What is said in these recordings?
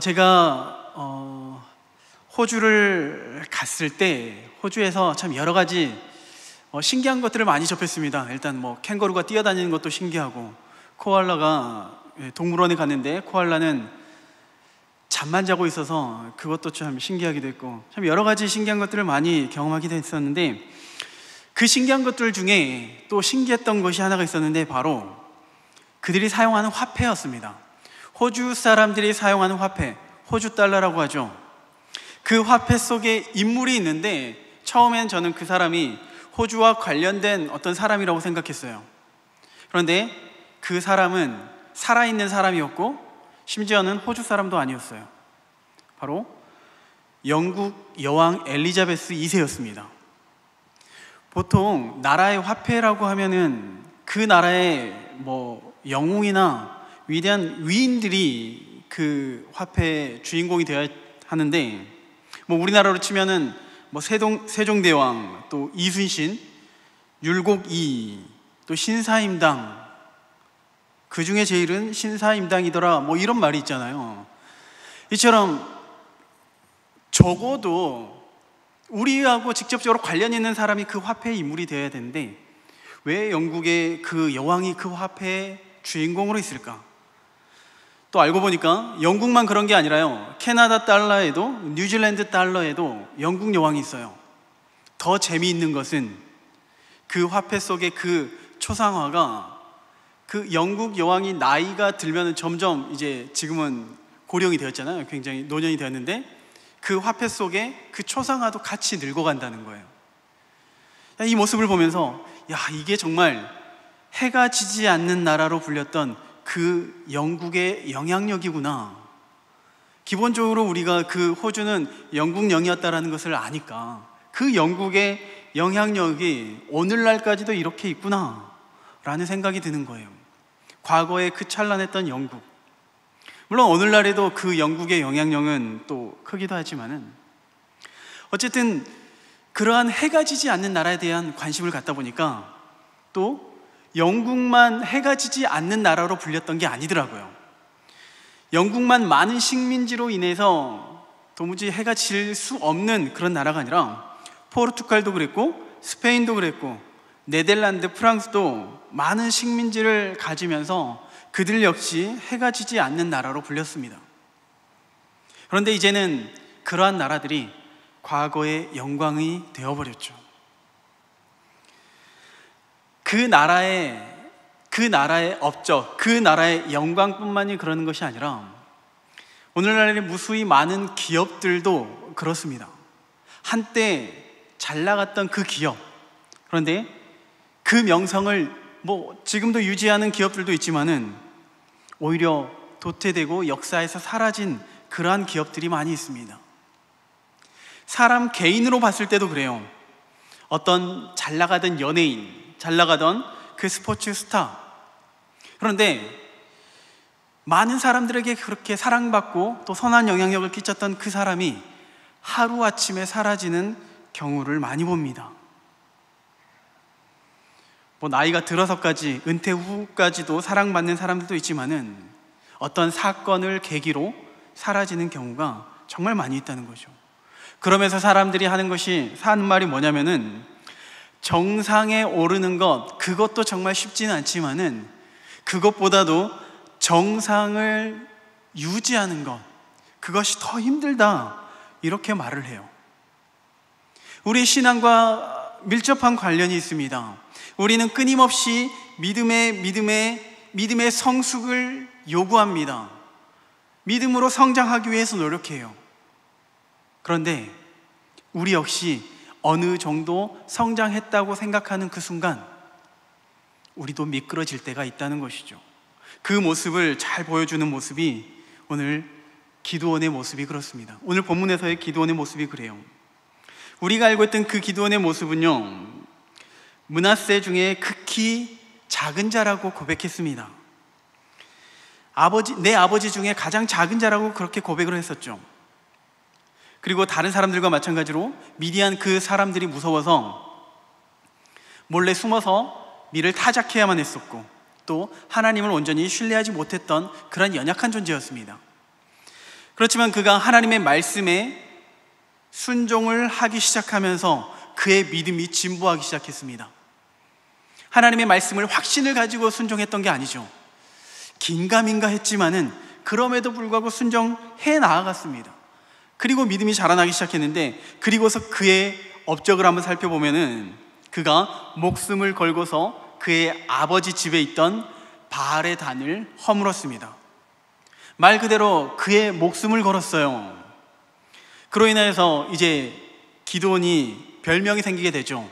제가 호주를 갔을 때 호주에서 참 여러 가지 신기한 것들을 많이 접했습니다. 일단 캥거루가 뛰어다니는 것도 신기하고, 코알라가 동물원에 갔는데 코알라는 잠만 자고 있어서 그것도 참 신기하기도 했고, 참 여러 가지 신기한 것들을 많이 경험하기도 했었는데, 그 신기한 것들 중에 또 신기했던 것이 하나가 있었는데 바로 그들이 사용하는 화폐였습니다. 호주 사람들이 사용하는 화폐, 호주 달러라고 하죠. 그 화폐 속에 인물이 있는데 처음엔 저는 그 사람이 호주와 관련된 어떤 사람이라고 생각했어요. 그런데 그 사람은 살아있는 사람이었고 심지어는 호주 사람도 아니었어요. 바로 영국 여왕 엘리자베스 2세였습니다. 보통 나라의 화폐라고 하면은 그 나라의 영웅이나 위대한 위인들이 그 화폐의 주인공이 되어야 하는데, 우리나라로 치면은 세종대왕, 또 이순신, 율곡이, 또 신사임당, 그 중에 제일은 신사임당이더라, 이런 말이 있잖아요. 이처럼 적어도 우리하고 직접적으로 관련 있는 사람이 그 화폐의 인물이 되어야 되는데 왜 영국의 그 여왕이 그 화폐의 주인공으로 있을까? 또 알고 보니까 영국만 그런 게 아니라요, 캐나다 달러에도, 뉴질랜드 달러에도 영국 여왕이 있어요. 더 재미있는 것은 그 화폐 속의 그 초상화가 그 영국 여왕이 나이가 들면 점점 이제 지금은 고령이 되었잖아요. 굉장히 노년이 되었는데 그 화폐 속에 그 초상화도 같이 늙어간다는 거예요. 이 모습을 보면서 이게 정말 해가 지지 않는 나라로 불렸던 그 영국의 영향력이구나. 기본적으로 우리가 그 호주는 영국령이었다라는 것을 아니까 그 영국의 영향력이 오늘날까지도 이렇게 있구나 라는 생각이 드는 거예요. 과거에 그 찬란했던 영국, 물론 오늘날에도 그 영국의 영향력은 또 크기도 하지만은 어쨌든 그러한 해가 지지 않는 나라에 대한 관심을 갖다 보니까 또 영국만 해가 지지 않는 나라로 불렸던 게 아니더라고요. 영국만 많은 식민지로 인해서 도무지 해가 질 수 없는 그런 나라가 아니라 포르투갈도 그랬고 스페인도 그랬고 네덜란드, 프랑스도 많은 식민지를 가지면서 그들 역시 해가 지지 않는 나라로 불렸습니다. 그런데 이제는 그러한 나라들이 과거의 영광이 되어버렸죠. 그 나라의 업적, 그 나라의 영광뿐만이 그러는 것이 아니라 오늘날에 무수히 많은 기업들도 그렇습니다. 한때 잘 나갔던 그 기업, 그런데 그 명성을 지금도 유지하는 기업들도 있지만은 오히려 도태되고 역사에서 사라진 그러한 기업들이 많이 있습니다. 사람 개인으로 봤을 때도 그래요. 어떤 잘 나가던 연예인, 잘 나가던 그 스포츠 스타, 그런데 많은 사람들에게 그렇게 사랑받고 또 선한 영향력을 끼쳤던 그 사람이 하루아침에 사라지는 경우를 많이 봅니다. 나이가 들어서까지, 은퇴 후까지도 사랑받는 사람들도 있지만은 어떤 사건을 계기로 사라지는 경우가 정말 많이 있다는 거죠. 그러면서 사람들이 하는 말이 뭐냐면은 정상에 오르는 것, 그것도 정말 쉽지는 않지만은 그것보다도 정상을 유지하는 것, 그것이 더 힘들다, 이렇게 말을 해요. 우리 신앙과 밀접한 관련이 있습니다. 우리는 끊임없이 믿음의 성숙을 요구합니다. 믿음으로 성장하기 위해서 노력해요. 그런데 우리 역시 어느 정도 성장했다고 생각하는 그 순간 우리도 미끄러질 때가 있다는 것이죠. 그 모습을 잘 보여주는 모습이 오늘 기드온의 모습이 그렇습니다. 오늘 본문에서의 기드온의 모습이 그래요. 우리가 알고 있던 그 기드온의 모습은요, 므낫세 중에 극히 작은 자라고 고백했습니다. 내 아버지 중에 가장 작은 자라고 그렇게 고백을 했었죠. 그리고 다른 사람들과 마찬가지로 미디안 그 사람들이 무서워서 몰래 숨어서 밀을 타작해야만 했었고, 또 하나님을 온전히 신뢰하지 못했던 그런 연약한 존재였습니다. 그렇지만 그가 하나님의 말씀에 순종을 하기 시작하면서 그의 믿음이 진보하기 시작했습니다. 하나님의 말씀을 확신을 가지고 순종했던 게 아니죠. 긴가민가 했지만은 그럼에도 불구하고 순종해 나아갔습니다. 그리고 믿음이 자라나기 시작했는데, 그리고서 그의 업적을 한번 살펴보면은 그가 목숨을 걸고서 그의 아버지 집에 있던 바알의 단을 허물었습니다. 말 그대로 그의 목숨을 걸었어요. 그로 인해서 이제 기드온이 별명이 생기게 되죠.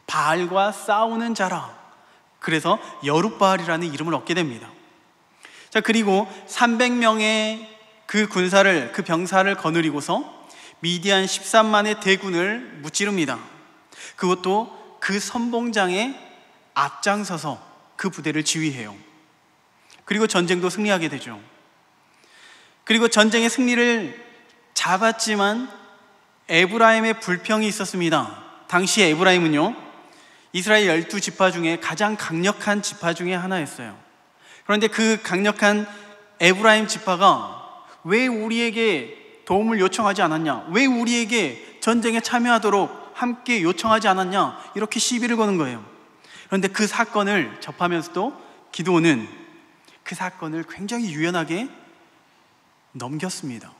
바알과 싸우는 자라. 그래서 여룻바알이라는 이름을 얻게 됩니다. 자, 그리고 300명의 그 군사를, 그 병사를 거느리고서 미디안 13만의 대군을 무찌릅니다. 그것도 그 선봉장에 앞장서서 그 부대를 지휘해요. 그리고 전쟁도 승리하게 되죠. 그리고 전쟁의 승리를 잡았지만 에브라임의 불평이 있었습니다. 당시 에브라임은요, 이스라엘 12지파 중에 가장 강력한 지파 중에 하나였어요. 그런데 그 강력한 에브라임 지파가 왜 우리에게 도움을 요청하지 않았냐, 왜 우리에게 전쟁에 참여하도록 함께 요청하지 않았냐, 이렇게 시비를 거는 거예요. 그런데 그 사건을 접하면서도 기드온은 그 사건을 굉장히 유연하게 넘겼습니다.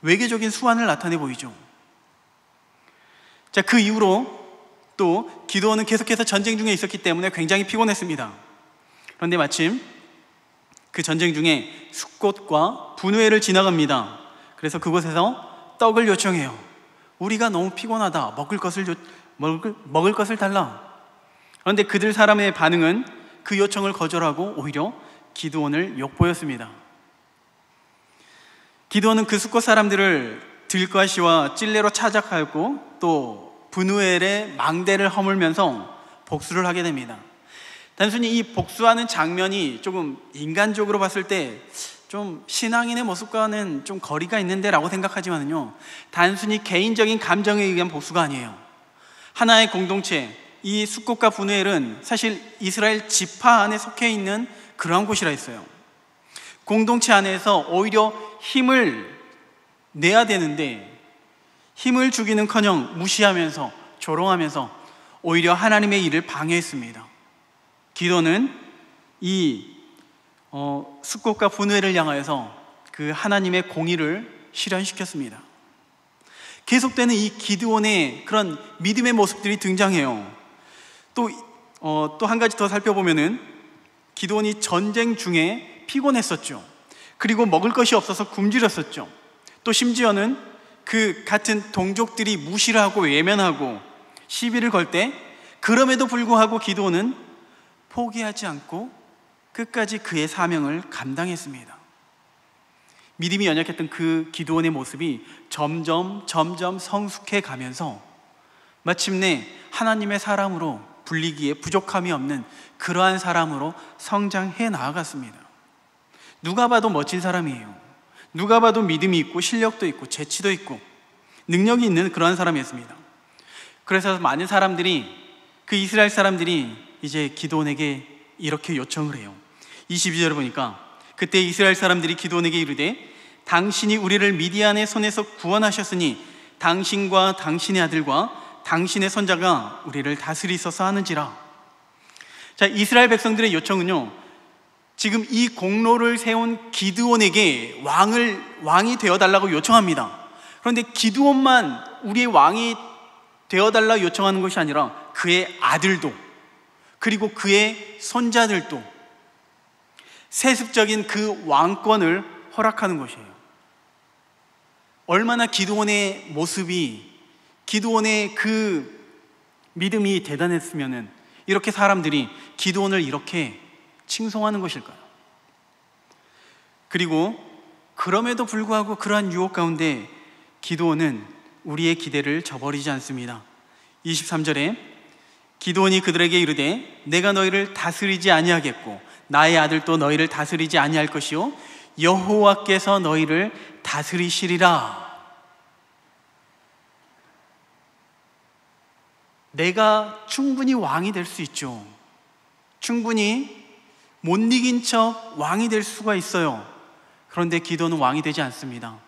외교적인 수완을 나타내 보이죠. 자, 그 이후로 또 기드온은 계속해서 전쟁 중에 있었기 때문에 굉장히 피곤했습니다. 그런데 마침 그 전쟁 중에 숫곳과 분우회를 지나갑니다. 그래서 그곳에서 떡을 요청해요. 우리가 너무 피곤하다. 먹을 것을 달라. 그런데 그들 사람의 반응은 그 요청을 거절하고 오히려 기드온을 욕보였습니다. 기드온은 그 숫곳 사람들을 들과시와 찔레로 찾아가고 또 분우엘의 망대를 허물면서 복수를 하게 됩니다. 단순히 이 복수하는 장면이 조금 인간적으로 봤을 때 좀 신앙인의 모습과는 좀 거리가 있는데 라고 생각하지만요, 단순히 개인적인 감정에 의한 복수가 아니에요. 하나의 공동체, 이 숫곳과 분우엘은 사실 이스라엘 지파 안에 속해 있는 그러한 곳이라 했어요. 공동체 안에서 오히려 힘을 내야 되는데 힘을 주기는커녕 무시하면서 조롱하면서 오히려 하나님의 일을 방해했습니다. 기도는 이 숫곳과 분우회를 향하여서 그 하나님의 공의를 실현시켰습니다. 계속되는 이 기드온의 그런 믿음의 모습들이 등장해요. 또 한 가지 더 살펴보면은 기드온이 전쟁 중에 피곤했었죠. 그리고 먹을 것이 없어서 굶주렸었죠. 또 심지어는 그 같은 동족들이 무시를 하고 외면하고 시비를 걸 때 그럼에도 불구하고 기드온은 포기하지 않고 끝까지 그의 사명을 감당했습니다. 믿음이 연약했던 그 기드온의 모습이 점점 성숙해 가면서 마침내 하나님의 사람으로 불리기에 부족함이 없는 그러한 사람으로 성장해 나아갔습니다. 누가 봐도 멋진 사람이에요. 누가 봐도 믿음이 있고 실력도 있고 재치도 있고 능력이 있는 그러한 사람이었습니다. 그래서 많은 사람들이, 그 이스라엘 사람들이 이제 기드온에게 이렇게 요청을 해요. 22절을 보니까 그때 이스라엘 사람들이 기드온에게 이르되 당신이 우리를 미디안의 손에서 구원하셨으니 당신과 당신의 아들과 당신의 손자가 우리를 다스리소서 하는지라. 자, 이스라엘 백성들의 요청은요, 지금 이 공로를 세운 기드온에게 왕이 되어달라고 요청합니다. 그런데 기드온만 우리의 왕이 되어달라 요청하는 것이 아니라 그의 아들도, 그리고 그의 손자들도 세습적인 그 왕권을 허락하는 것이에요. 얼마나 기드온의 모습이, 기드온의 그 믿음이 대단했으면은 이렇게 사람들이 기드온을 이렇게 칭송하는 것일까요? 그리고 그럼에도 불구하고 그러한 유혹 가운데 기드온은 우리의 기대를 저버리지 않습니다. 23절에 기드온이 그들에게 이르되 내가 너희를 다스리지 아니하겠고 나의 아들도 너희를 다스리지 아니할 것이요 여호와께서 너희를 다스리시리라. 내가 충분히 왕이 될 수 있죠. 충분히 못 이긴 척 왕이 될 수가 있어요. 그런데 기드온은 왕이 되지 않습니다.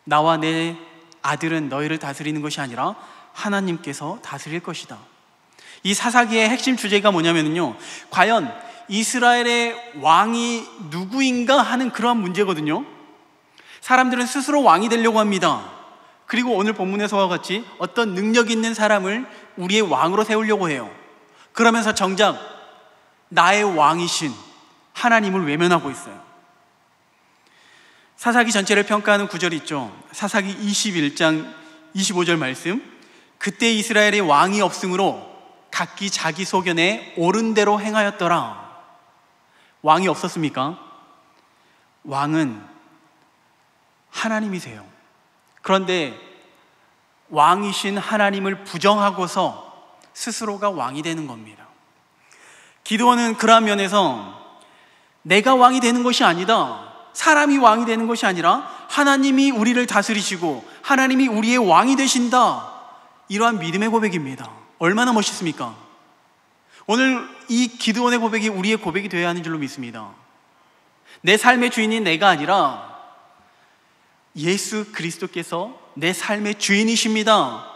나와 내 아들은 너희를 다스리는 것이 아니라 하나님께서 다스릴 것이다. 이 사사기의 핵심 주제가 뭐냐면요, 과연 이스라엘의 왕이 누구인가 하는 그러한 문제거든요. 사람들은 스스로 왕이 되려고 합니다. 그리고 오늘 본문에서와 같이 어떤 능력 있는 사람을 우리의 왕으로 세우려고 해요. 그러면서 정작 나의 왕이신 하나님을 외면하고 있어요. 사사기 전체를 평가하는 구절이 있죠. 사사기 21장 25절 말씀, 그때 이스라엘의 왕이 없으므로 각기 자기 소견에 옳은 대로 행하였더라. 왕이 없었습니까? 왕은 하나님이세요. 그런데 왕이신 하나님을 부정하고서 스스로가 왕이 되는 겁니다. 기드온은 그러한 면에서 내가 왕이 되는 것이 아니다, 사람이 왕이 되는 것이 아니라 하나님이 우리를 다스리시고 하나님이 우리의 왕이 되신다, 이러한 믿음의 고백입니다. 얼마나 멋있습니까? 오늘 이 기드온의 고백이 우리의 고백이 되어야 하는 줄로 믿습니다. 내 삶의 주인이 내가 아니라 예수 그리스도께서 내 삶의 주인이십니다,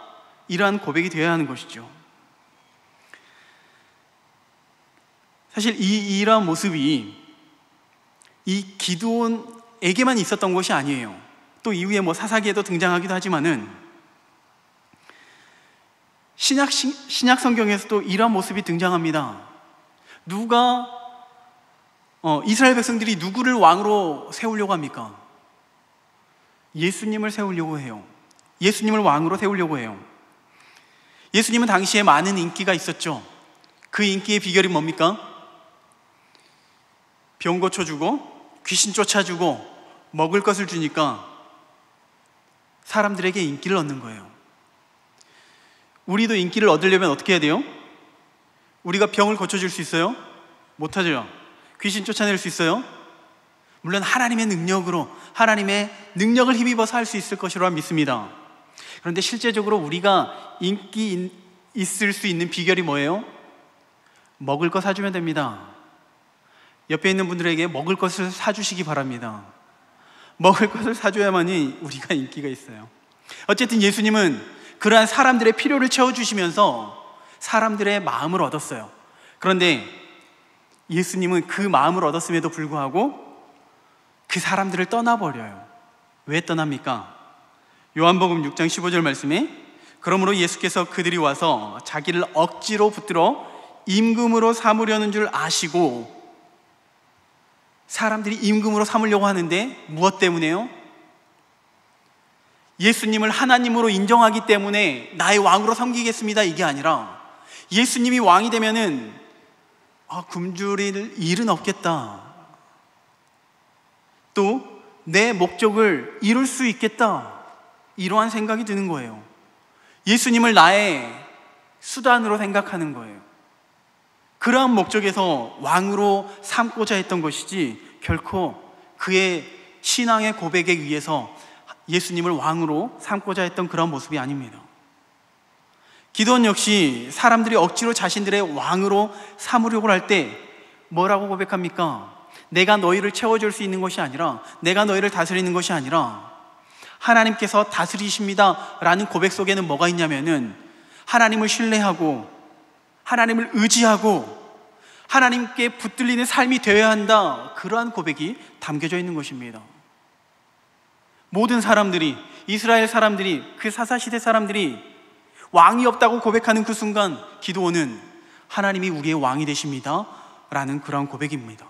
이러한 고백이 되어야 하는 것이죠. 사실 이러한 모습이 이 기드온에게만 있었던 것이 아니에요. 또 이후에 사사기에도 등장하기도 하지만은 신약 성경에서도 이러한 모습이 등장합니다. 이스라엘 백성들이 누구를 왕으로 세우려고 합니까? 예수님을 세우려고 해요. 예수님을 왕으로 세우려고 해요. 예수님은 당시에 많은 인기가 있었죠. 그 인기의 비결이 뭡니까? 병 고쳐주고 귀신 쫓아주고 먹을 것을 주니까 사람들에게 인기를 얻는 거예요. 우리도 인기를 얻으려면 어떻게 해야 돼요? 우리가 병을 고쳐줄 수 있어요? 못하죠. 귀신 쫓아낼 수 있어요? 물론 하나님의 능력으로, 하나님의 능력을 힘입어서 할 수 있을 것이라 믿습니다. 그런데 실제적으로 우리가 인기 있을 수 있는 비결이 뭐예요? 먹을 거 사주면 됩니다. 옆에 있는 분들에게 먹을 것을 사주시기 바랍니다. 먹을 것을 사줘야만이 우리가 인기가 있어요. 어쨌든 예수님은 그러한 사람들의 필요를 채워주시면서 사람들의 마음을 얻었어요. 그런데 예수님은 그 마음을 얻었음에도 불구하고 그 사람들을 떠나버려요. 왜 떠납니까? 요한복음 6장 15절 말씀에, 그러므로 예수께서 그들이 와서 자기를 억지로 붙들어 임금으로 삼으려는 줄 아시고, 사람들이 임금으로 삼으려고 하는데 무엇 때문에요? 예수님을 하나님으로 인정하기 때문에 나의 왕으로 섬기겠습니다, 이게 아니라 예수님이 왕이 되면은 굶주릴 일은 없겠다, 또 내 목적을 이룰 수 있겠다, 이러한 생각이 드는 거예요. 예수님을 나의 수단으로 생각하는 거예요. 그러한 목적에서 왕으로 삼고자 했던 것이지 결코 그의 신앙의 고백에 의해서 예수님을 왕으로 삼고자 했던 그런 모습이 아닙니다. 기드온 역시 사람들이 억지로 자신들의 왕으로 삼으려고 할 때 뭐라고 고백합니까? 내가 너희를 채워줄 수 있는 것이 아니라, 내가 너희를 다스리는 것이 아니라 하나님께서 다스리십니다 라는 고백 속에는 뭐가 있냐면은 하나님을 신뢰하고 하나님을 의지하고 하나님께 붙들리는 삶이 되어야 한다, 그러한 고백이 담겨져 있는 것입니다. 모든 사람들이, 이스라엘 사람들이, 그 사사시대 사람들이 왕이 없다고 고백하는 그 순간 기드온은 하나님이 우리의 왕이 되십니다 라는 그런 고백입니다.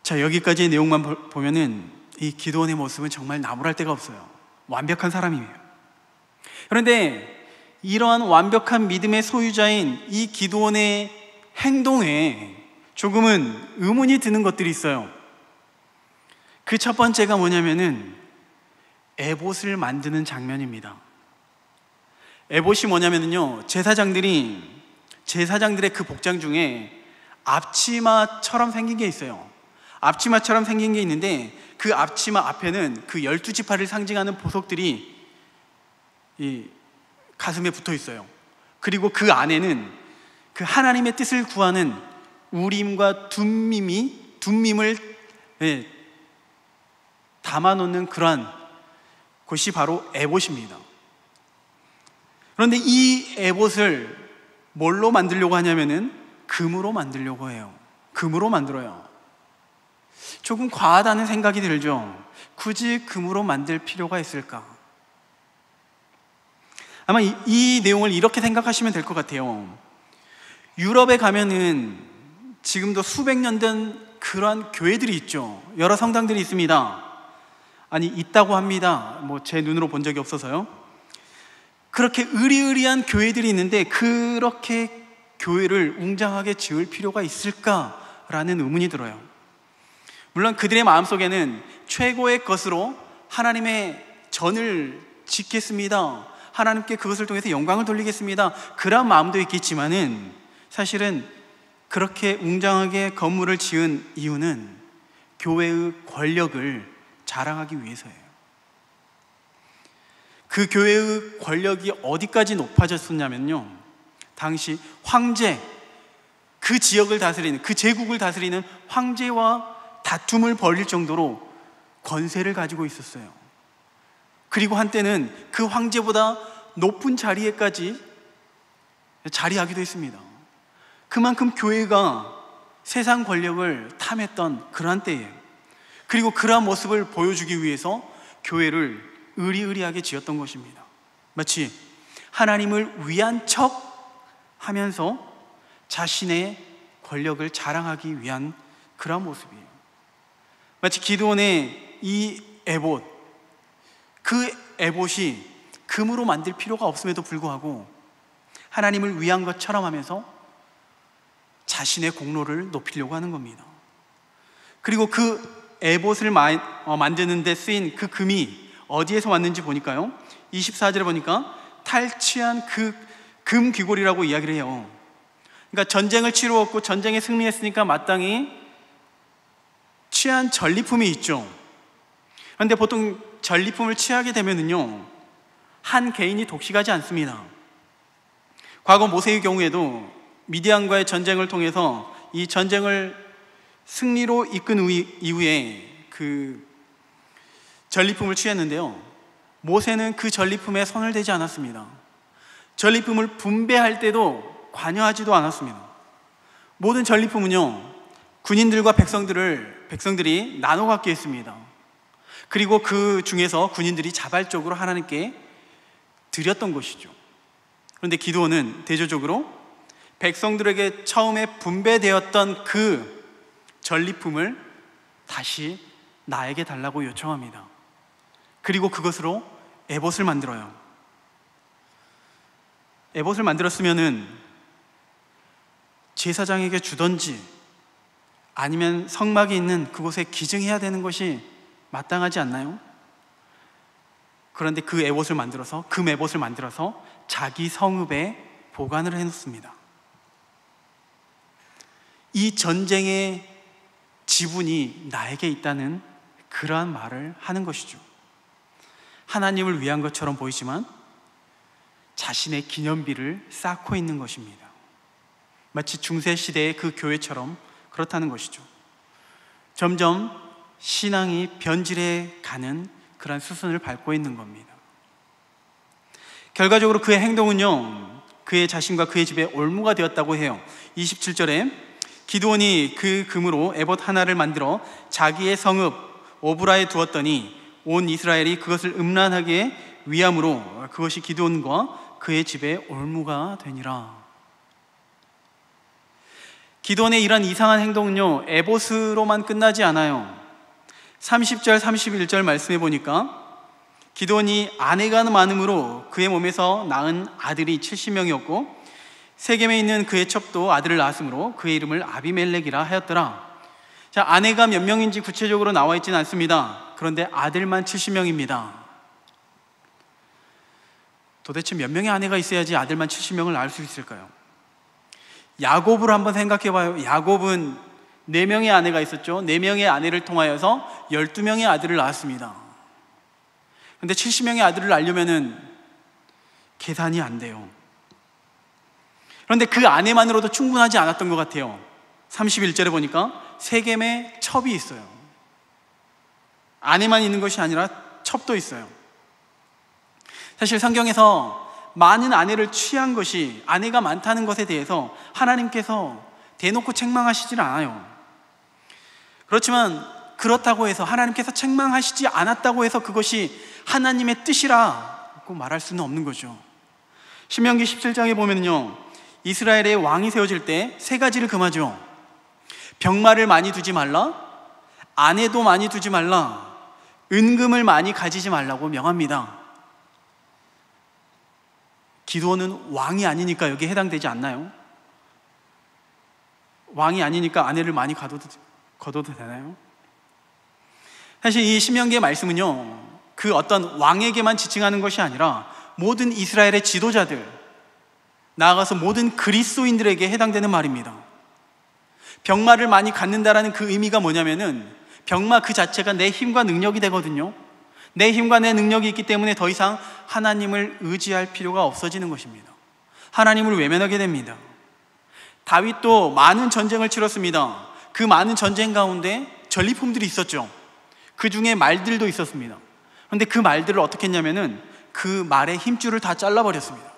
자, 여기까지의 내용만 보면은 이 기드온의 모습은 정말 나무랄 데가 없어요. 완벽한 사람이에요. 그런데 이러한 완벽한 믿음의 소유자인 이 기드온의 행동에 조금은 의문이 드는 것들이 있어요. 그 첫 번째가 뭐냐면은 에봇을 만드는 장면입니다. 에봇이 뭐냐면요, 제사장들의 그 복장 중에 앞치마처럼 생긴 게 있어요. 앞치마처럼 생긴 게 있는데 그 앞치마 앞에는 그 12지파를 상징하는 보석들이 이 가슴에 붙어 있어요. 그리고 그 안에는 그 하나님의 뜻을 구하는 우림과 둠밈을 담아놓는 그러한 곳이 바로 에봇입니다. 그런데 이 에봇을 뭘로 만들려고 하냐면은 금으로 만들려고 해요. 금으로 만들어요. 조금 과하다는 생각이 들죠. 굳이 금으로 만들 필요가 있을까? 아마 이 내용을 이렇게 생각하시면 될 것 같아요. 유럽에 가면은 지금도 수백 년 된 그러한 교회들이 있죠. 여러 성당들이 있습니다. 아니, 있다고 합니다. 제 눈으로 본 적이 없어서요. 그렇게 으리으리한 교회들이 있는데 그렇게 교회를 웅장하게 지을 필요가 있을까라는 의문이 들어요. 물론 그들의 마음속에는 최고의 것으로 하나님의 전을 짓겠습니다, 하나님께 그것을 통해서 영광을 돌리겠습니다, 그런 마음도 있겠지만은 사실은 그렇게 웅장하게 건물을 지은 이유는 교회의 권력을 자랑하기 위해서예요. 그 교회의 권력이 어디까지 높아졌었냐면요, 당시 황제, 그 지역을 다스리는, 그 제국을 다스리는 황제와 다툼을 벌일 정도로 권세를 가지고 있었어요. 그리고 한때는 그 황제보다 높은 자리에까지 자리하기도 했습니다. 그만큼 교회가 세상 권력을 탐했던 그러한 때예요. 그리고 그러한 모습을 보여주기 위해서 교회를 으리으리하게 지었던 것입니다. 마치 하나님을 위한 척 하면서 자신의 권력을 자랑하기 위한 그러한 모습이에요. 마치 기드온의 이 에봇, 그 에봇이 금으로 만들 필요가 없음에도 불구하고 하나님을 위한 것처럼 하면서 자신의 공로를 높이려고 하는 겁니다. 그리고 그 에봇을 만드는 데 쓰인 그 금이 어디에서 왔는지 보니까요, 24절에 보니까 탈취한 그 금 귀골이라고 이야기를 해요. 그러니까 전쟁을 치루었고 전쟁에 승리했으니까 마땅히 취한 전리품이 있죠. 그런데 보통 전리품을 취하게 되면은요, 한 개인이 독식하지 않습니다. 과거 모세의 경우에도 미디안과의 전쟁을 통해서 이 전쟁을 승리로 이끈 이후에 그 전리품을 취했는데요, 모세는 그 전리품에 손을 대지 않았습니다. 전리품을 분배할 때도 관여하지도 않았습니다. 모든 전리품은요, 군인들과 백성들이 나눠 갖게 했습니다. 그리고 그 중에서 군인들이 자발적으로 하나님께 드렸던 것이죠. 그런데 기드온은 대조적으로 백성들에게 처음에 분배되었던 그 전리품을 다시 나에게 달라고 요청합니다. 그리고 그것으로 에봇을 만들어요. 에봇을 만들었으면은 제사장에게 주던지 아니면 성막이 있는 그곳에 기증해야 되는 것이 마땅하지 않나요? 그런데 그 에봇을 만들어서, 금 에봇을 만들어서 자기 성읍에 보관을 해놓습니다. 이 전쟁의 지분이 나에게 있다는 그러한 말을 하는 것이죠. 하나님을 위한 것처럼 보이지만 자신의 기념비를 쌓고 있는 것입니다. 마치 중세시대의 그 교회처럼 그렇다는 것이죠. 점점 신앙이 변질해 가는 그런 수순을 밟고 있는 겁니다. 결과적으로 그의 행동은요, 그의 자신과 그의 집에 올무가 되었다고 해요. 27절에 기드온이 그 금으로 에봇 하나를 만들어 자기의 성읍 오브라에 두었더니 온 이스라엘이 그것을 음란하게 위함으로 그것이 기드온과 그의 집에 올무가 되니라. 기드온의 이런 이상한 행동은요, 에봇으로만 끝나지 않아요. 30절 31절 말씀해 보니까 기드온이 아내가 많음으로 그의 몸에서 낳은 아들이 70명이었고 세겜에 있는 그의 첩도 아들을 낳았으므로 그의 이름을 아비멜렉이라 하였더라. 자, 아내가 몇 명인지 구체적으로 나와 있지는 않습니다. 그런데 아들만 70명입니다. 도대체 몇 명의 아내가 있어야지 아들만 70명을 낳을 수 있을까요? 야곱을 한번 생각해 봐요. 야곱은 4명의 아내가 있었죠. 4명의 아내를 통하여서 12명의 아들을 낳았습니다. 그런데 70명의 아들을 낳으려면은 계산이 안 돼요. 그런데 그 아내만으로도 충분하지 않았던 것 같아요. 31절에 보니까 세겜에 첩이 있어요. 아내만 있는 것이 아니라 첩도 있어요. 사실 성경에서 많은 아내를 취한 것이, 아내가 많다는 것에 대해서 하나님께서 대놓고 책망하시질 않아요. 그렇지만 그렇다고 해서, 하나님께서 책망하시지 않았다고 해서 그것이 하나님의 뜻이라고 말할 수는 없는 거죠. 신명기 17장에 보면요, 이스라엘의 왕이 세워질 때 세 가지를 금하죠. 병마를 많이 두지 말라, 아내도 많이 두지 말라, 은금을 많이 가지지 말라고 명합니다. 기드온은 왕이 아니니까 여기에 해당되지 않나요? 왕이 아니니까 아내를 많이 거둬도 되나요? 사실 이 신명기의 말씀은요, 그 어떤 왕에게만 지칭하는 것이 아니라 모든 이스라엘의 지도자들, 나아가서 모든 그리스도인들에게 해당되는 말입니다. 병마를 많이 갖는다라는 그 의미가 뭐냐면은, 병마 그 자체가 내 힘과 능력이 되거든요. 내 힘과 내 능력이 있기 때문에 더 이상 하나님을 의지할 필요가 없어지는 것입니다. 하나님을 외면하게 됩니다. 다윗도 많은 전쟁을 치렀습니다. 그 많은 전쟁 가운데 전리품들이 있었죠. 그 중에 말들도 있었습니다. 그런데 그 말들을 어떻게 했냐면은 그 말의 힘줄을 다 잘라버렸습니다.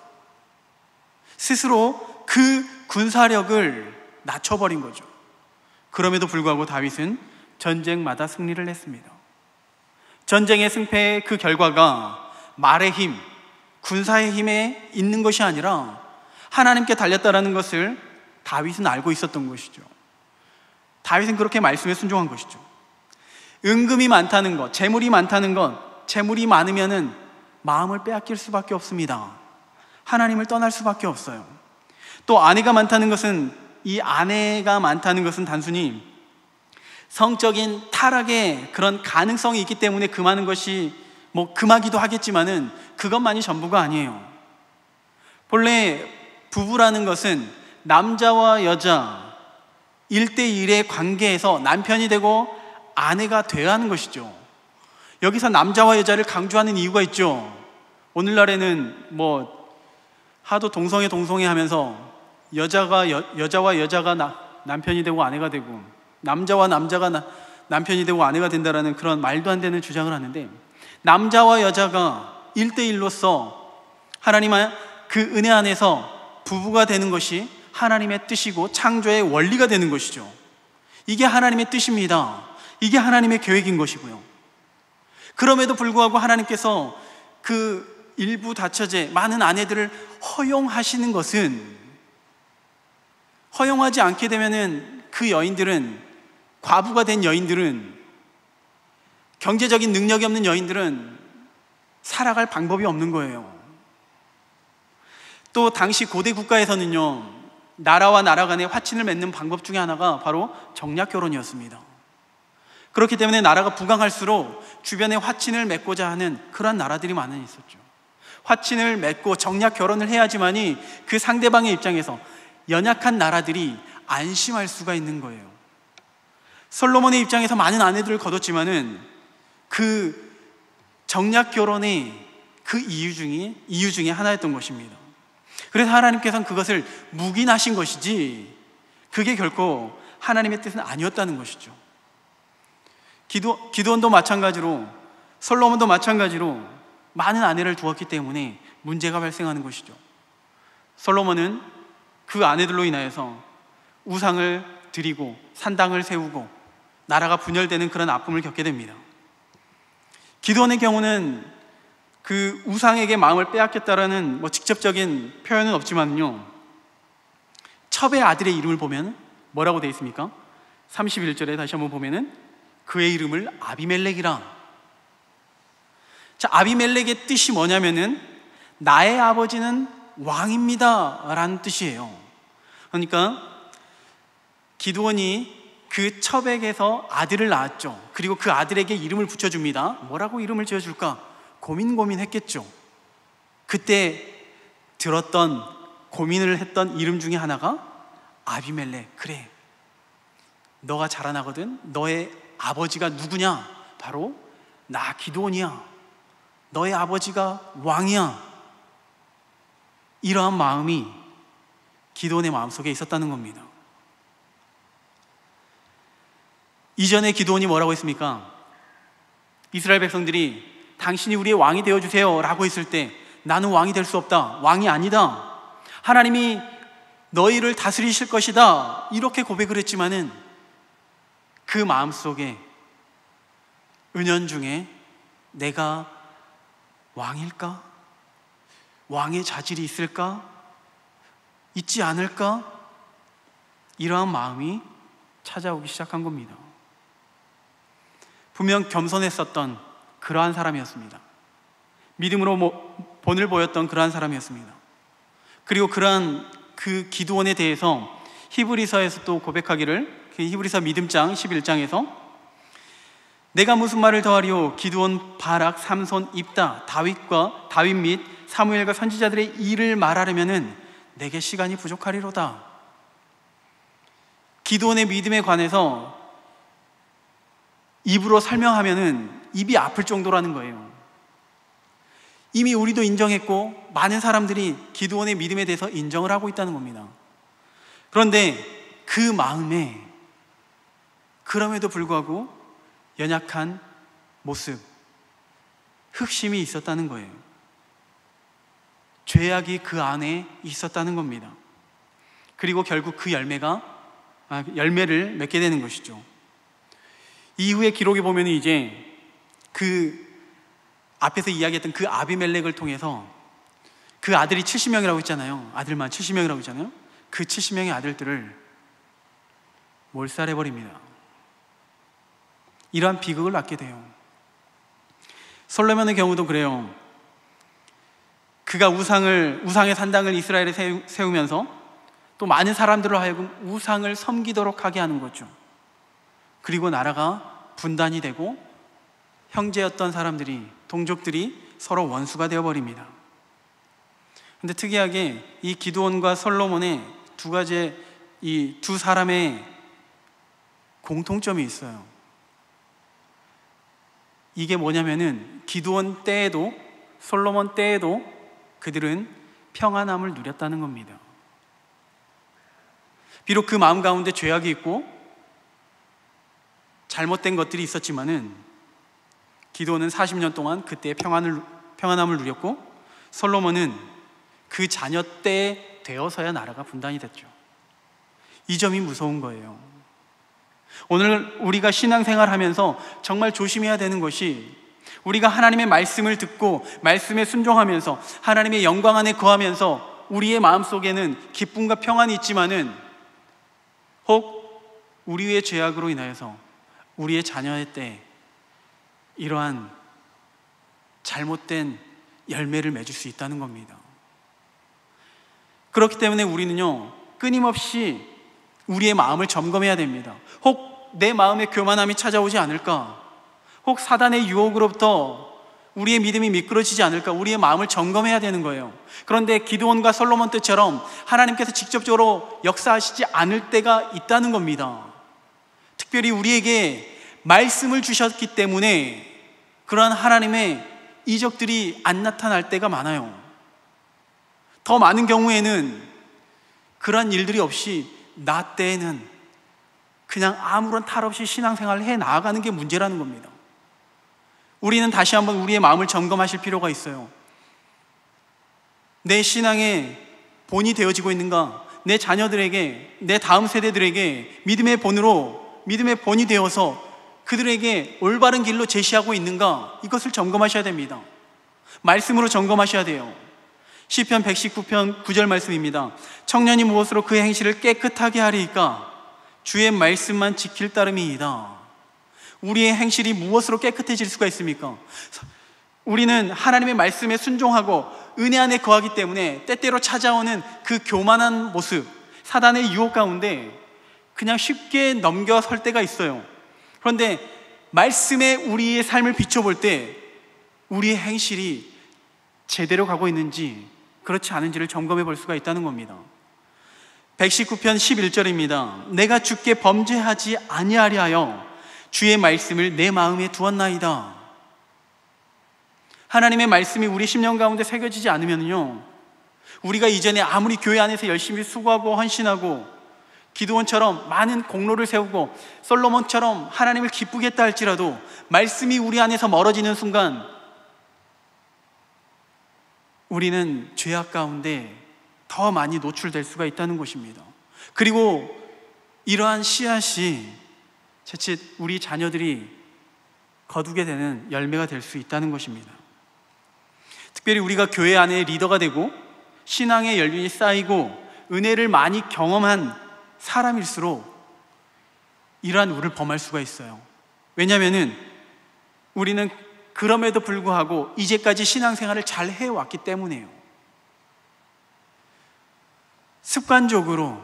스스로 그 군사력을 낮춰버린 거죠. 그럼에도 불구하고 다윗은 전쟁마다 승리를 했습니다. 전쟁의 승패의 그 결과가 말의 힘, 군사의 힘에 있는 것이 아니라 하나님께 달렸다라는 것을 다윗은 알고 있었던 것이죠. 다윗은 그렇게 말씀에 순종한 것이죠. 은금이 많다는 것, 재물이 많다는 것, 재물이 많으면은 마음을 빼앗길 수밖에 없습니다. 하나님을 떠날 수밖에 없어요. 또 아내가 많다는 것은, 이 아내가 많다는 것은 단순히 성적인 타락의 그런 가능성이 있기 때문에 금하는 것이 금하기도 하겠지만은 그것만이 전부가 아니에요. 본래 부부라는 것은 남자와 여자 1대1의 관계에서 남편이 되고 아내가 되어야 하는 것이죠. 여기서 남자와 여자를 강조하는 이유가 있죠. 오늘날에는 하도 동성애 하면서 여자와 여자가 남편이 되고 아내가 되고, 남자와 남자가 남편이 되고 아내가 된다라는 그런 말도 안 되는 주장을 하는데, 남자와 여자가 1대1로서 하나님의 그 은혜 안에서 부부가 되는 것이 하나님의 뜻이고 창조의 원리가 되는 것이죠. 이게 하나님의 뜻입니다. 이게 하나님의 계획인 것이고요. 그럼에도 불구하고 하나님께서 그 일부 다처제, 많은 아내들을 허용하시는 것은, 허용하지 않게 되면은 그 여인들은, 과부가 된 여인들은, 경제적인 능력이 없는 여인들은 살아갈 방법이 없는 거예요. 또 당시 고대 국가에서는요, 나라와 나라 간에 화친을 맺는 방법 중에 하나가 바로 정략 결혼이었습니다. 그렇기 때문에 나라가 부강할수록 주변에 화친을 맺고자 하는 그러한 나라들이 많이 있었죠. 화친을 맺고 정략 결혼을 해야지만이 그 상대방의 입장에서 연약한 나라들이 안심할 수가 있는 거예요. 솔로몬의 입장에서 많은 아내들을 거뒀지만은 그 정략 결혼의 그 이유 중에 하나였던 것입니다. 그래서 하나님께서는 그것을 묵인하신 것이지, 그게 결코 하나님의 뜻은 아니었다는 것이죠. 기드온도 마찬가지로, 솔로몬도 마찬가지로 많은 아내를 두었기 때문에 문제가 발생하는 것이죠. 솔로몬은 그 아내들로 인하여서 우상을 드리고 산당을 세우고 나라가 분열되는 그런 아픔을 겪게 됩니다. 기드온의 경우는 그 우상에게 마음을 빼앗겼다라는 직접적인 표현은 없지만요, 첩의 아들의 이름을 보면 뭐라고 되어 있습니까? 31절에 다시 한번 보면은 그의 이름을 아비멜렉이라. 자, 아비멜렉의 뜻이 뭐냐면은 나의 아버지는 왕입니다 라는 뜻이에요. 그러니까 기드온이 그 첩에게서 아들을 낳았죠. 그리고 그 아들에게 이름을 붙여줍니다. 뭐라고 이름을 지어줄까 고민했겠죠. 그때 고민을 했던 이름 중에 하나가 아비멜렉. 그래, 너가 자라나거든. 너의 아버지가 누구냐? 바로 나 기드온이야. 너의 아버지가 왕이야. 이러한 마음이 기드온의 마음속에 있었다는 겁니다. 이전에 기드온이 뭐라고 했습니까? 이스라엘 백성들이 당신이 우리의 왕이 되어주세요 라고 했을 때 나는 왕이 될 수 없다, 왕이 아니다, 하나님이 너희를 다스리실 것이다, 이렇게 고백을 했지만은 그 마음속에 은연중에 내가 왕일까? 왕의 자질이 있을까? 있지 않을까? 이러한 마음이 찾아오기 시작한 겁니다. 분명 겸손했었던 그러한 사람이었습니다. 믿음으로 본을 보였던 그러한 사람이었습니다. 그리고 그러한 그 기드온에 대해서 히브리서에서 또 고백하기를, 그 히브리서 믿음장 11장에서 내가 무슨 말을 더하리요? 기드온, 바락, 삼손, 입다, 다윗 및 사무엘과 선지자들의 일을 말하려면은 내게 시간이 부족하리로다. 기드온의 믿음에 관해서 입으로 설명하면은 입이 아플 정도라는 거예요. 이미 우리도 인정했고 많은 사람들이 기드온의 믿음에 대해서 인정을 하고 있다는 겁니다. 그런데 그 마음에 그럼에도 불구하고 연약한 모습, 흑심이 있었다는 거예요. 죄악이 그 안에 있었다는 겁니다. 그리고 결국 그 열매를 맺게 되는 것이죠. 이후의 기록에 보면 이제 그 앞에서 이야기했던 그 아비멜렉을 통해서 그 아들이 70명이라고 했잖아요. 아들만 70명이라고 했잖아요. 그 70명의 아들들을 몰살해버립니다. 이러한 비극을 낳게 돼요. 솔로몬의 경우도 그래요. 그가 우상의 산당을 이스라엘에 세우면서 또 많은 사람들을 하여금 우상을 섬기도록 하게 하는 거죠. 그리고 나라가 분단이 되고 형제였던 사람들이, 동족들이 서로 원수가 되어버립니다. 근데 특이하게 이 기드온과 솔로몬의 이 두 사람의 공통점이 있어요. 이게 뭐냐면은 기드온 때에도 솔로몬 때에도 그들은 평안함을 누렸다는 겁니다. 비록 그 마음 가운데 죄악이 있고 잘못된 것들이 있었지만은 기드온은 40년 동안 그때의 평안함을 누렸고 솔로몬은 그 자녀 때 되어서야 나라가 분단이 됐죠. 이 점이 무서운 거예요. 오늘 우리가 신앙생활하면서 정말 조심해야 되는 것이, 우리가 하나님의 말씀을 듣고 말씀에 순종하면서 하나님의 영광 안에 거하면서 우리의 마음속에는 기쁨과 평안이 있지만은 혹 우리의 죄악으로 인하여서 우리의 자녀의 때 이러한 잘못된 열매를 맺을 수 있다는 겁니다. 그렇기 때문에 우리는요, 끊임없이 우리의 마음을 점검해야 됩니다. 혹 내 마음에 교만함이 찾아오지 않을까? 혹 사단의 유혹으로부터 우리의 믿음이 미끄러지지 않을까? 우리의 마음을 점검해야 되는 거예요. 그런데 기드온과 솔로몬 때처럼 하나님께서 직접적으로 역사하시지 않을 때가 있다는 겁니다. 특별히 우리에게 말씀을 주셨기 때문에 그러한 하나님의 이적들이 안 나타날 때가 많아요. 더 많은 경우에는 그러한 일들이 없이 나 때에는 그냥 아무런 탈 없이 신앙생활을 해 나아가는 게 문제라는 겁니다. 우리는 다시 한번 우리의 마음을 점검하실 필요가 있어요. 내 신앙의 본이 되어지고 있는가? 내 자녀들에게, 내 다음 세대들에게 믿음의 본이 되어서 그들에게 올바른 길로 제시하고 있는가? 이것을 점검하셔야 됩니다. 말씀으로 점검하셔야 돼요. 시편 119편 9절 말씀입니다. 청년이 무엇으로 그 행실을 깨끗하게 하리이까? 주의 말씀만 지킬 따름이이다. 우리의 행실이 무엇으로 깨끗해질 수가 있습니까? 우리는 하나님의 말씀에 순종하고 은혜 안에 거하기 때문에 때때로 찾아오는 그 교만한 모습, 사단의 유혹 가운데 그냥 쉽게 넘겨설 때가 있어요. 그런데 말씀에 우리의 삶을 비춰볼 때 우리의 행실이 제대로 가고 있는지 그렇지 않은지를 점검해 볼 수가 있다는 겁니다. 119편 11절입니다. 내가 주께 범죄하지 아니하리 하여 주의 말씀을 내 마음에 두었나이다. 하나님의 말씀이 우리 심령 가운데 새겨지지 않으면요, 우리가 이전에 아무리 교회 안에서 열심히 수고하고 헌신하고 기드온처럼 많은 공로를 세우고 솔로몬처럼 하나님을 기쁘게 했다 할지라도 말씀이 우리 안에서 멀어지는 순간 우리는 죄악 가운데 더 많이 노출될 수가 있다는 것입니다. 그리고 이러한 씨앗이 자칫 우리 자녀들이 거두게 되는 열매가 될 수 있다는 것입니다. 특별히 우리가 교회 안에 리더가 되고 신앙의 연륜이 쌓이고 은혜를 많이 경험한 사람일수록 이러한 우를 범할 수가 있어요. 왜냐하면 우리는 그럼에도 불구하고 이제까지 신앙생활을 잘 해왔기 때문에요. 습관적으로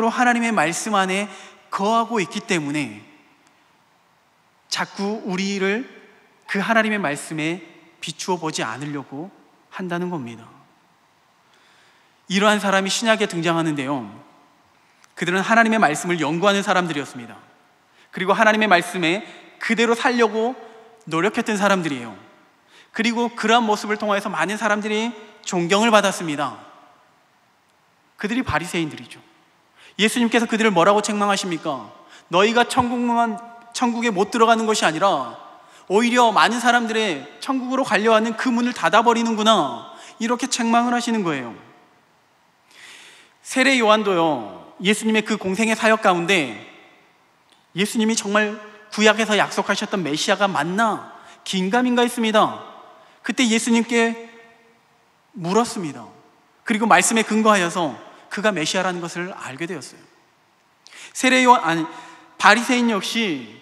하나님의 말씀 안에 거하고 있기 때문에 자꾸 우리를 그 하나님의 말씀에 비추어 보지 않으려고 한다는 겁니다. 이러한 사람이 신약에 등장하는데요, 그들은 하나님의 말씀을 연구하는 사람들이었습니다. 그리고 하나님의 말씀에 그대로 살려고 노력했던 사람들이에요. 그리고 그러한 모습을 통해서 많은 사람들이 존경을 받았습니다. 그들이 바리새인들이죠. 예수님께서 그들을 뭐라고 책망하십니까? 너희가 천국에 못 들어가는 것이 아니라 오히려 많은 사람들의 천국으로 가려 하는 그 문을 닫아버리는구나, 이렇게 책망을 하시는 거예요. 세례 요한도요, 예수님의 그 공생의 사역 가운데 예수님이 정말 구약에서 약속하셨던 메시아가 맞나 긴가민가 했습니다. 그때 예수님께 물었습니다. 그리고 말씀에 근거하여서 그가 메시아라는 것을 알게 되었어요. 바리새인 역시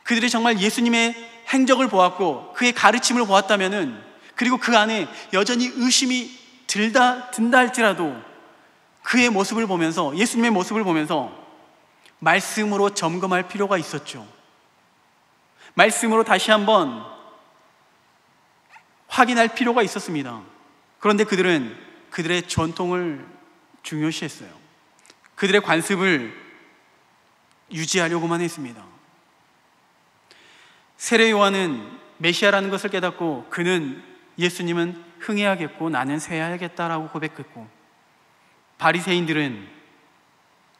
그들이 정말 예수님의 행적을 보았고 그의 가르침을 보았다면은, 그리고 그 안에 여전히 의심이 든다 할지라도 그의 모습을 보면서, 예수님의 모습을 보면서 말씀으로 점검할 필요가 있었죠. 말씀으로 다시 한번 확인할 필요가 있었습니다. 그런데 그들은 그들의 전통을 중요시했어요. 그들의 관습을 유지하려고만 했습니다. 세례 요한은 메시아라는 것을 깨닫고 그는 예수님은 흥해야겠고 나는 쇠야겠다라고 고백했고, 바리새인들은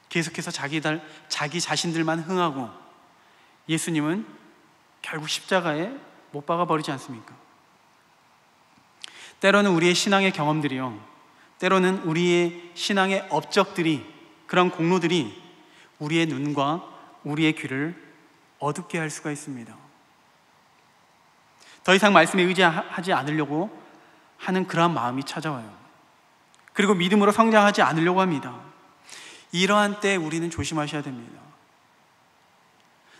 계속해서 자기 자신들만 흥하고 예수님은 결국 십자가에 못 박아 버리지 않습니까? 때로는 우리의 신앙의 경험들이요, 때로는 우리의 신앙의 업적들이, 그런 공로들이 우리의 눈과 우리의 귀를 어둡게 할 수가 있습니다. 더 이상 말씀에 의지하지 않으려고 하는 그러한 마음이 찾아와요. 그리고 믿음으로 성장하지 않으려고 합니다. 이러한 때 우리는 조심하셔야 됩니다.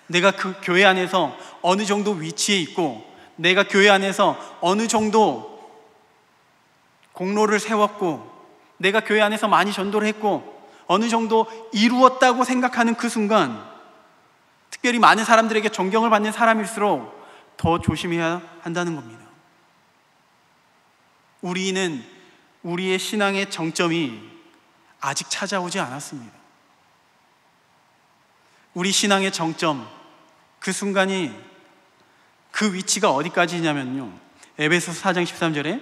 내가 그 교회 안에서 어느 정도 위치에 있고, 내가 교회 안에서 어느 정도 공로를 세웠고, 내가 교회 안에서 많이 전도를 했고 어느 정도 이루었다고 생각하는 그 순간, 특별히 많은 사람들에게 존경을 받는 사람일수록 더 조심해야 한다는 겁니다. 우리는 우리의 신앙의 정점이 아직 찾아오지 않았습니다. 우리 신앙의 정점, 그 순간이, 그 위치가 어디까지냐면요, 에베소서 4장 13절에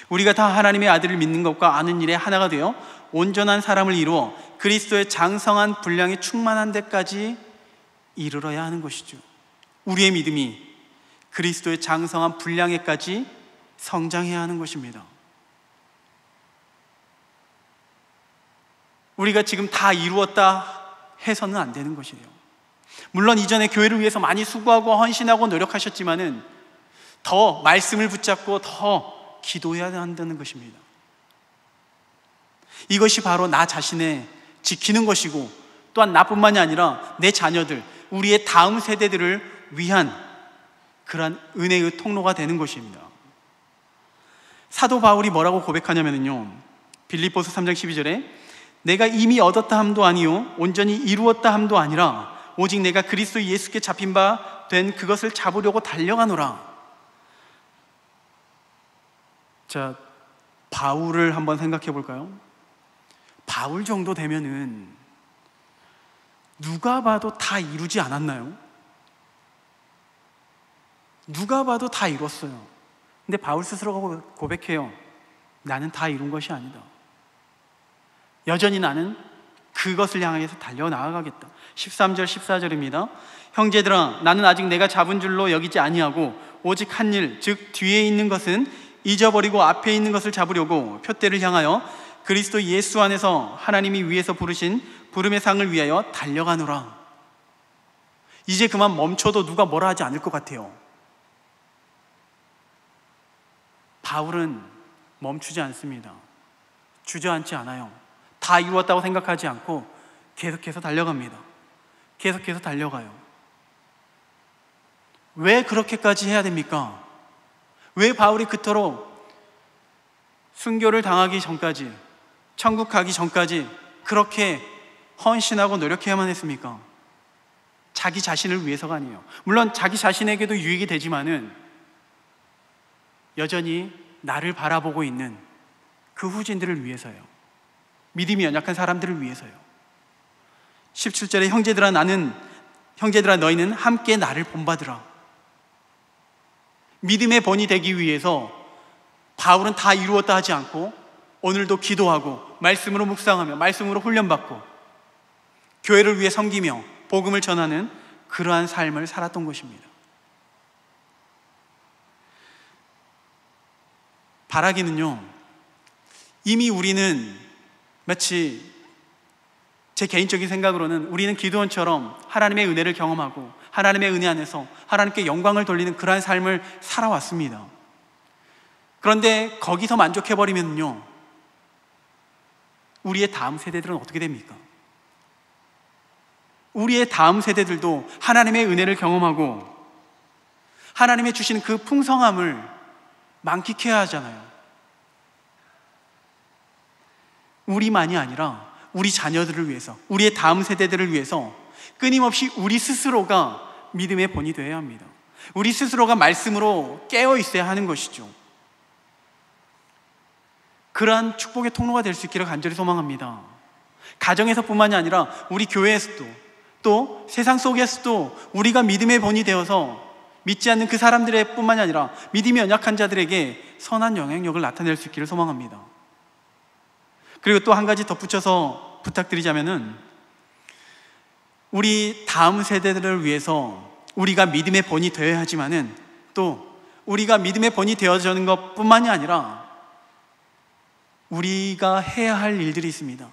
우리가 다 하나님의 아들을 믿는 것과 아는 일에 하나가 되어 온전한 사람을 이루어 그리스도의 장성한 분량이 충만한 데까지 이르러야 하는 것이죠. 우리의 믿음이 그리스도의 장성한 분량에까지 성장해야 하는 것입니다. 우리가 지금 다 이루었다 해서는 안 되는 것이에요. 물론 이전에 교회를 위해서 많이 수고하고 헌신하고 노력하셨지만은 더 말씀을 붙잡고 더 기도해야 한다는 것입니다. 이것이 바로 나 자신을 지키는 것이고, 또한 나뿐만이 아니라 내 자녀들, 우리의 다음 세대들을 위한 그러한 은혜의 통로가 되는 것입니다. 사도 바울이 뭐라고 고백하냐면요, 빌립보서 3장 12절에 내가 이미 얻었다 함도 아니요 온전히 이루었다 함도 아니라 오직 내가 그리스도 예수께 잡힌 바 된 그것을 잡으려고 달려가노라. 자, 바울을 한번 생각해 볼까요? 바울 정도 되면은 누가 봐도 다 이루지 않았나요? 누가 봐도 다 이뤘어요. 근데 바울 스스로가 고백해요. 나는 다 이룬 것이 아니다. 여전히 나는 그것을 향해서 달려나아가겠다. 13절 14절입니다. 형제들아, 나는 아직 내가 잡은 줄로 여기지 아니하고 오직 한 일, 즉 뒤에 있는 것은 잊어버리고 앞에 있는 것을 잡으려고 표대를 향하여 그리스도 예수 안에서 하나님이 위에서 부르신 부름의 상을 위하여 달려가노라. 이제 그만 멈춰도 누가 뭐라 하지 않을 것 같아요. 바울은 멈추지 않습니다. 주저앉지 않아요. 다 이루었다고 생각하지 않고 계속해서 달려갑니다. 계속해서 달려가요. 왜 그렇게까지 해야 됩니까? 왜 바울이 그토록 순교를 당하기 전까지, 천국 가기 전까지 그렇게 헌신하고 노력해야만 했습니까? 자기 자신을 위해서가 아니에요. 물론 자기 자신에게도 유익이 되지만은 여전히 나를 바라보고 있는 그 후진들을 위해서요. 믿음이 연약한 사람들을 위해서요. 17절에 형제들아 너희는 함께 나를 본받으라. 믿음의 본이 되기 위해서 바울은 다 이루었다 하지 않고 오늘도 기도하고 말씀으로 묵상하며 말씀으로 훈련받고 교회를 위해 섬기며 복음을 전하는 그러한 삶을 살았던 것입니다. 바라기는요, 이미 우리는 마치 제 개인적인 생각으로는 우리는 기도원처럼 하나님의 은혜를 경험하고 하나님의 은혜 안에서 하나님께 영광을 돌리는 그러한 삶을 살아왔습니다. 그런데 거기서 만족해버리면요, 우리의 다음 세대들은 어떻게 됩니까? 우리의 다음 세대들도 하나님의 은혜를 경험하고 하나님의 주신 그 풍성함을 만끽해야 하잖아요. 우리만이 아니라 우리 자녀들을 위해서, 우리의 다음 세대들을 위해서 끊임없이 우리 스스로가 믿음의 본이 되어야 합니다. 우리 스스로가 말씀으로 깨어 있어야 하는 것이죠. 그러한 축복의 통로가 될 수 있기를 간절히 소망합니다. 가정에서뿐만이 아니라 우리 교회에서도, 또 세상 속에서도 우리가 믿음의 본이 되어서 믿지 않는 그 사람들의 뿐만이 아니라 믿음이 연약한 자들에게 선한 영향력을 나타낼 수 있기를 소망합니다. 그리고 또 한 가지 덧붙여서 부탁드리자면은, 우리 다음 세대들을 위해서 우리가 믿음의 본이 되어야 하지만은 또 우리가 믿음의 본이 되어지는 것 뿐만이 아니라 우리가 해야 할 일들이 있습니다.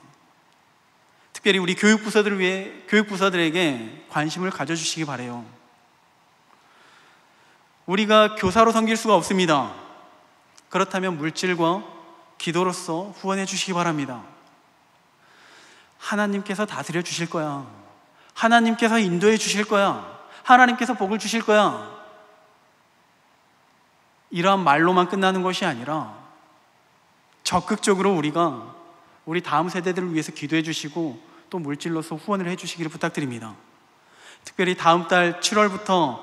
특별히 우리 교육부서들을 위해 교육부서들에게 관심을 가져주시기 바라요. 우리가 교사로 섬길 수가 없습니다. 그렇다면 물질과 기도로서 후원해 주시기 바랍니다. 하나님께서 다스려 주실 거야. 하나님께서 인도해 주실 거야. 하나님께서 복을 주실 거야. 이러한 말로만 끝나는 것이 아니라 적극적으로 우리가 우리 다음 세대들을 위해서 기도해 주시고 또 물질로서 후원을 해 주시기를 부탁드립니다. 특별히 다음 달 7월부터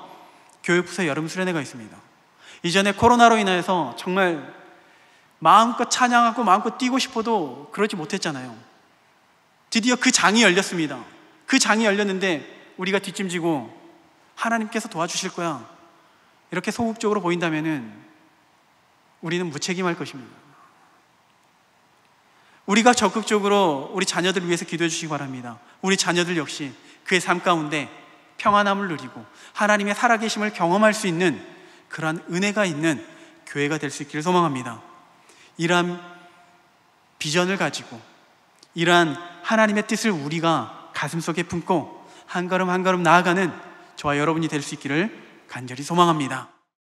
교육부서 여름 수련회가 있습니다. 이전에 코로나로 인해서 정말 마음껏 찬양하고 마음껏 뛰고 싶어도 그러지 못했잖아요. 드디어 그 장이 열렸습니다. 그 장이 열렸는데 우리가 뒷짐지고 하나님께서 도와주실 거야, 이렇게 소극적으로 보인다면은 우리는 무책임할 것입니다. 우리가 적극적으로 우리 자녀들을 위해서 기도해 주시기 바랍니다. 우리 자녀들 역시 그의 삶 가운데 평안함을 누리고 하나님의 살아계심을 경험할 수 있는 그러한 은혜가 있는 교회가 될 수 있기를 소망합니다. 이러한 비전을 가지고 이러한 하나님의 뜻을 우리가 가슴속에 품고 한 걸음 한 걸음 나아가는 저와 여러분이 될 수 있기를 간절히 소망합니다.